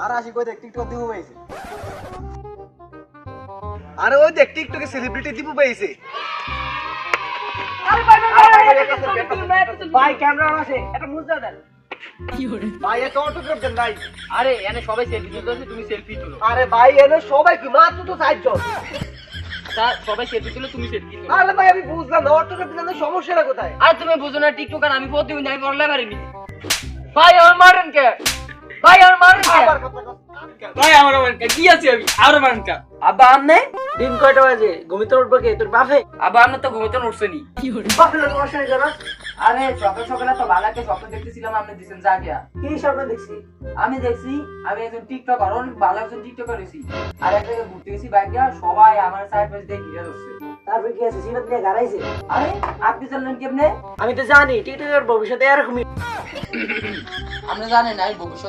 আর আসি কই দেখ টিকটক দিব পাইছে। আরে ওই দেখ টিকটকে সেলিব্রিটি দিব পাইছে। ভাই ক্যামেরা আছে একটা মুজা দেন। ভাই এত অটোগ্রাফ দেন ভাই। আরে এনে সবাই সেলফি তুলতেছে, তুমি সেলফি তুলো। আরে ভাই এনে সবাই কি মাত্র তো 4 জন। সবাই সেলফি তুলো, তুমি সেলফি তুলো। আরে ভাই আমি বুঝলাম না অটোগ্রাফ দিলে না সমস্যাটা কোথায়? আর তুমি বুঝো না টিকটকার আমি প্রতিদিন আমি বললে পারিনি। ভাই আমার মারেন কে? ভাই আমার মারেন কে? আবার কথা কথা। ভাই আমার মারেন কে? কি আছে আমি? আর মারেন কে? আব্বা আমনে দিন কয়টা বাজে? ঘুমিতে উঠবো কে তোর বাপে? আব্বা আমনে তো ঘুমিতে উঠছেনি। বাপরে তোমার সাথে জানা আরে সকাল সকালে তো ভালো একটা স্বপ্ন দেখতেছিলাম, আপনি দিছেন জাগিয়া। কি স্বপ্ন দেখছি? আমি দেখছি আমি একজন টিকটকার, অনেক ভালো একজন টিকটকার হইছি। আর এক জায়গায় ঘুরতে গেছি বাইক দিয়া, সবাই আমার সাইড পাশ দিয়ে ঘিরে ধরছে। তারপর কি আছে সিনাত নিয়ে গাড়াইছে? আরে আপনি জানলেন কেমনে? আমি তো জানি টিকটকের ভবিষ্যতে এরকমই। আপনি জানেন আমি ভবিষ্যৎ